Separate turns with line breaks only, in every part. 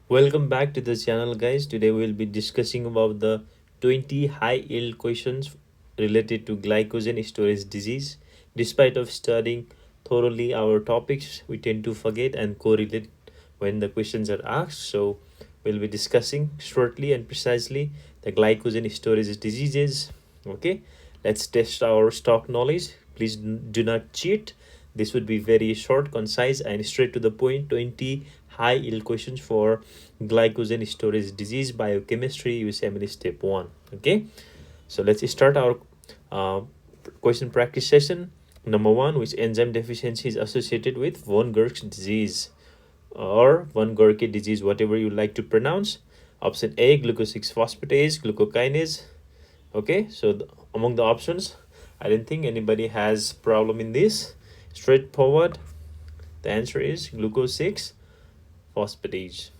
Welcome back to the channel, guys. Today we will be discussing about the 20 high yield questions related to glycogen storage disease. Despite of studying thoroughly our topics, we tend to forget and correlate when the questions are asked. So we'll be discussing shortly and precisely the glycogen storage diseases. Okay, let's test our stock knowledge. Please do not cheat. This would be very short, concise, and straight to the point. 20 high yield questions for glycogen storage disease biochemistry USMLE Step 1. Okay, so let's start our uh, question practice session. Number one, which enzyme deficiency is associated with von Gierke's disease or von Gierke disease, whatever you like to pronounce? Option A, glucose 6 phosphatase, glucokinase. Okay, so among the options, I don't think anybody has problem in this. Straightforward, the answer is glucose 6 phosphatase.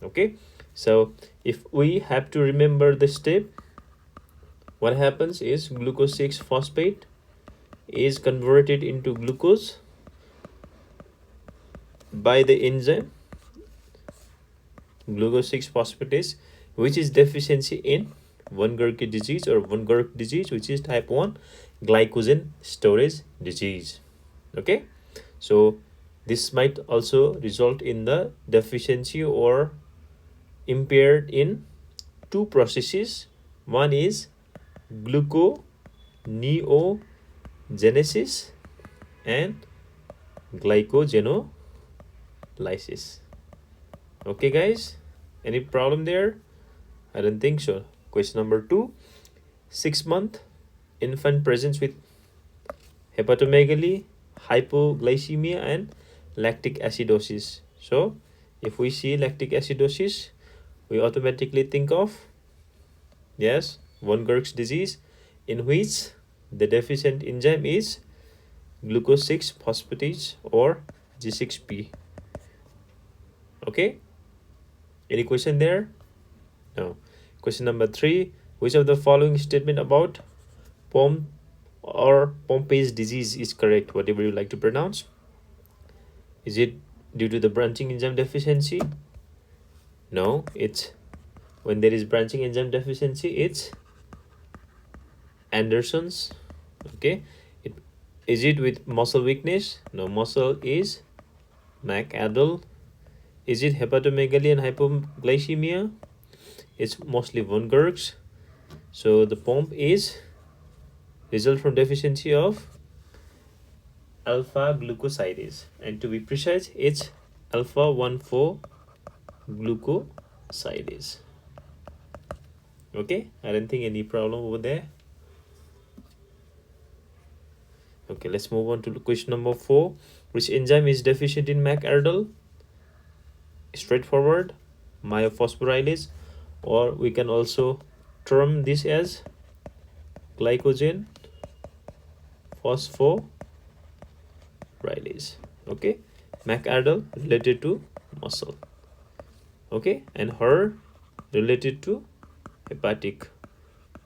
Okay, so if we have to remember the step, what happens is glucose 6 phosphate is converted into glucose by the enzyme glucose 6 phosphatase, which is deficiency in von Gierke disease or von Gierke disease, which is type 1 glycogen storage disease. Okay, so this might also result in the deficiency or impaired in two processes. One is gluconeogenesis and glycogenolysis. Okay, guys, any problem there? I don't think so. Question number 2, 6-month infant presents with hepatomegaly, hypoglycemia, and lactic acidosis. So if we see lactic acidosis, we automatically think of, yes, von Gierke's disease, in which the deficient enzyme is glucose 6 phosphatase or G6P. Okay, any question there? No. Question number 3, which of the following statement about Pompe disease is correct? Whatever you like to pronounce. Is it due to the branching enzyme deficiency? No, it's when there is branching enzyme deficiency, it's Anderson's. Okay, is it with muscle weakness? No, muscle is McArdle. Is it hepatomegaly and hypoglycemia? It's mostly von Gierke's. So the Pompe is result from deficiency of alpha glucosidase, and to be precise, it's alpha 1,4 glucosidase. Okay, I don't think any problem over there. Okay, let's move on to question number 4. Which enzyme is deficient in McArdle? Straightforward, myophosphorylase, or we can also term this as glycogen phosphorylase. Okay, McArdle related to muscle. Okay, and her related to hepatic.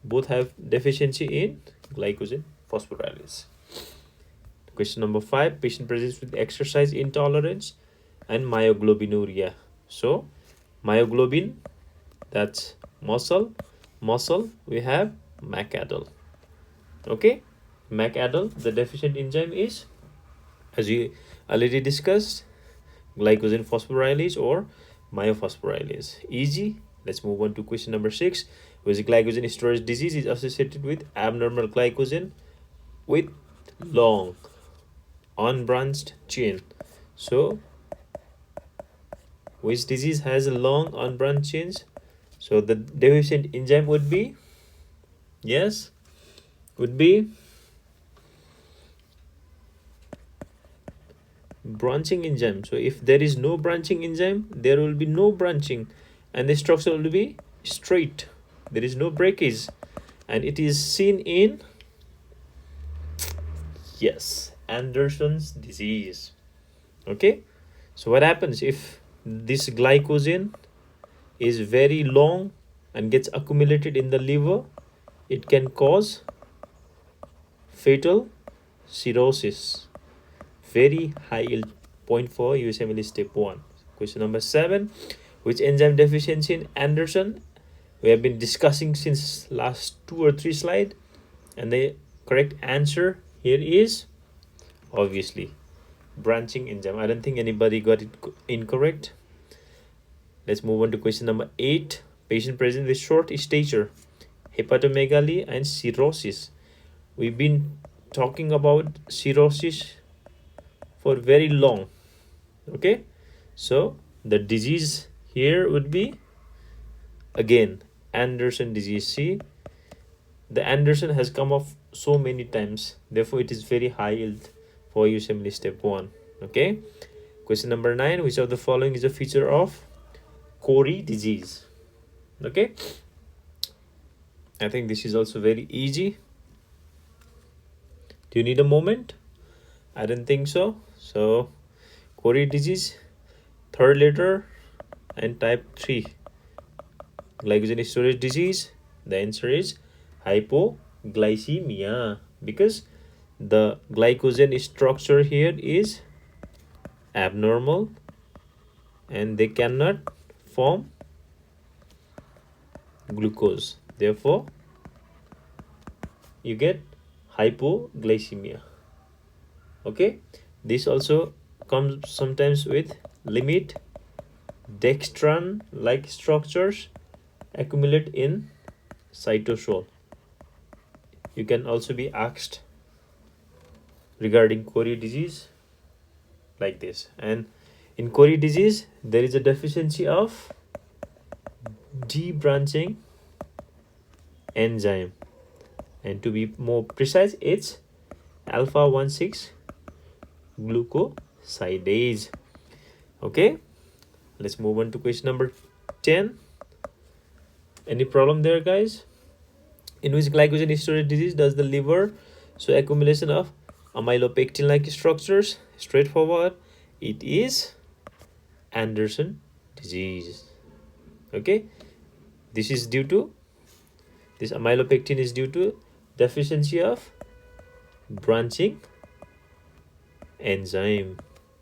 Both have deficiency in glycogen phosphorylase. Question number 5, patient presents with exercise intolerance and myoglobinuria. So myoglobin, that's muscle, we have McArdle. Okay, McArdle, the deficient enzyme is, as we already discussed, glycogen phosphorylase or myophosphorylase. Easy. Let's move on to question number 6, which glycogen storage disease is associated with abnormal glycogen with long unbranched chain. So which disease has a long unbranched chains? So the deficient enzyme would be, yes, would be branching enzyme. So if there is no branching enzyme, there will be no branching and the structure will be straight. There is no breakage, and it is seen in, yes, Anderson's disease. Okay, so what happens if this glycogen is very long and gets accumulated in the liver? It can cause fatal cirrhosis. Very high yield point for USMLE Step 1. Question number 7, Which enzyme deficiency in Anderson? We have been discussing since last 2 or 3 slides, and the correct answer here is obviously branching enzyme. I don't think anybody got it incorrect. Let's move on to question number 8. Patient present with short stature, hepatomegaly and cirrhosis. We've been talking about cirrhosis for very long. Okay, so the disease here would be again Anderson disease. See, the Anderson has come up so many times, therefore it is very high yield for USMLE step 1. Okay, question number 9. Which of the following is a feature of Pompe disease? Okay, I think this is also very easy. Do you need a moment? I don't think so. So Pompe disease, third letter, and type 3 glycogen storage disease. The answer is hypoglycemia, because the glycogen structure here is abnormal and they cannot form glucose, therefore you get hypoglycemia. Okay, this also comes sometimes with limit dextran like structures accumulate in cytosol. You can also be asked regarding Pompe disease like this. And in Pompe disease there is a deficiency of debranching enzyme, and to be more precise, it's alpha 1,6 glucosidase. Okay, let's move on to question number 10. Any problem there, guys? In which glycogen storage disease does the liver show accumulation of amylopectin like structures? Straightforward, it is Anderson disease. Okay, this amylopectin is due to deficiency of branching enzyme.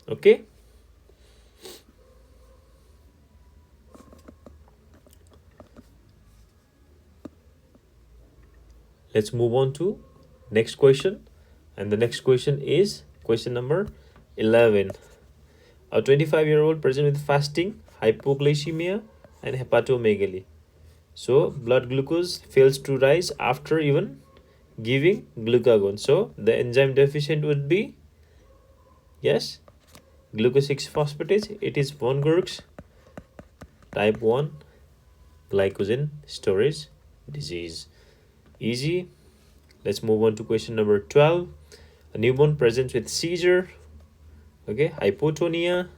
Okay, let's move on to next question, and the next question is question number 11. A 25-year-old present with fasting, hypoglycemia and hepatomegaly. So blood glucose fails to rise after even giving glucagon. So the enzyme deficient would be, yes, glucose 6 phosphatase. It is von Gierke's type 1 glycogen storage disease. Easy. Let's move on to question number 12. A newborn presents with seizure, okay, hypotonia,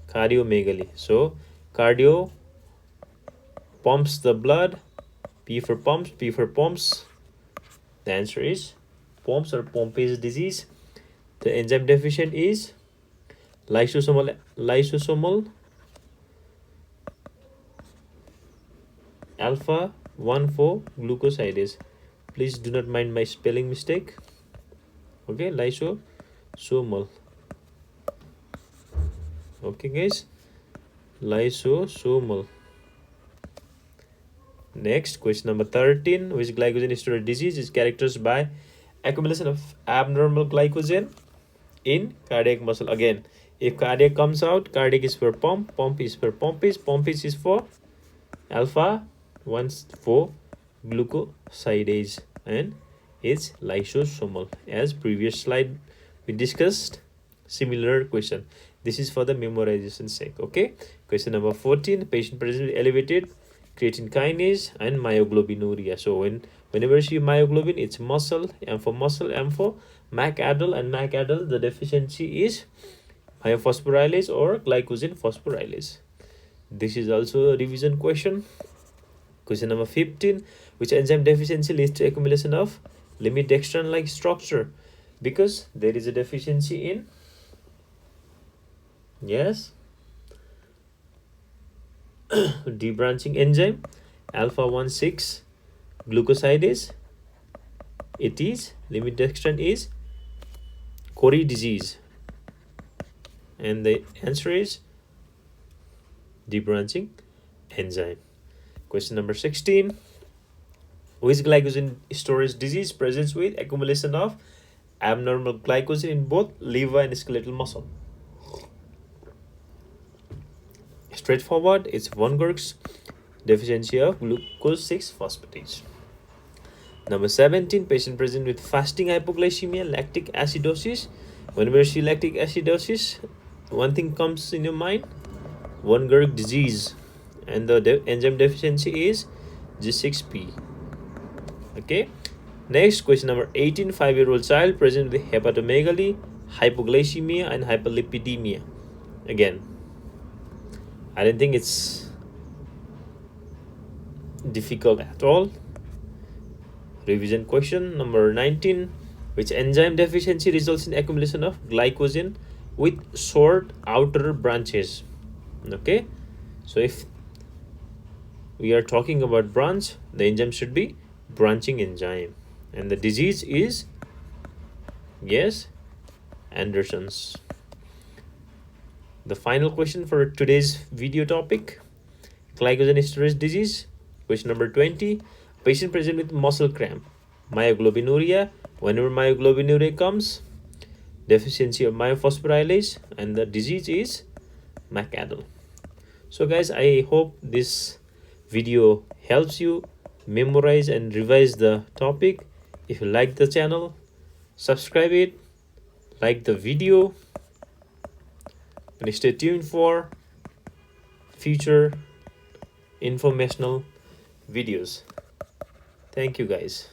cardiomegaly. So cardio pumps the blood, P for pumps, P for pumps. The answer is Pompe or Pompe disease. The enzyme deficient is lysosomal alpha 1,4 glucosidase. Please do not mind my spelling mistake. Okay, lysosomal. Okay, guys, lysosomal. Next, question number 13. Which glycogen storage disease is characterized by accumulation of abnormal glycogen in cardiac muscle? Again, if cardiac comes out, cardiac is for pump, pump is for pompis, pompis is for alpha 1,4 glucosidase, and it's lysosomal. As previous slide we discussed similar question. This is for the memorization sake. Okay, question number 14. Patient present with elevated creatine kinase and myoglobinuria. So whenever you see myoglobin, it's muscle, M for muscle, M for McArdle, and McArdle, the deficiency is myophosphorylase or glycogen phosphorylase. This is also a revision question. Question number 15. Which enzyme deficiency leads to accumulation of limit dextran like structure? Because there is a deficiency in, yes, debranching enzyme alpha 1,6 glucosidase. It is limit dextran is Pompe disease, and the answer is debranching enzyme. Question number 16. Which glycogen storage disease presents with accumulation of abnormal glycogen in both liver and skeletal muscle? Straightforward, it's von Gerk's deficiency of glucose 6 phosphatase. Number 17, patient present with fasting hypoglycemia, lactic acidosis. Whenever you see lactic acidosis, one thing comes in your mind, von Gerk disease, and the enzyme deficiency is G6P. Okay. Next, question number 18, 5-year-old child present with hepatomegaly, hypoglycemia, and hyperlipidemia. Again, I don't think it's difficult at all. Revision question number 19, which enzyme deficiency results in accumulation of glycogen with short outer branches? Okay, so if we are talking about branch, the enzyme should be branching enzyme, and the disease is, yes, Anderson's. The final question for today's video topic, glycogen storage disease. Question number 20, patient present with muscle cramp, myoglobinuria. Whenever myoglobinuria comes, deficiency of myophosphorylase, and the disease is McAdle. So guys, I hope this video helps you memorize and revise the topic. If you like the channel, subscribe it, like the video, and stay tuned for future informational videos. Thank you guys.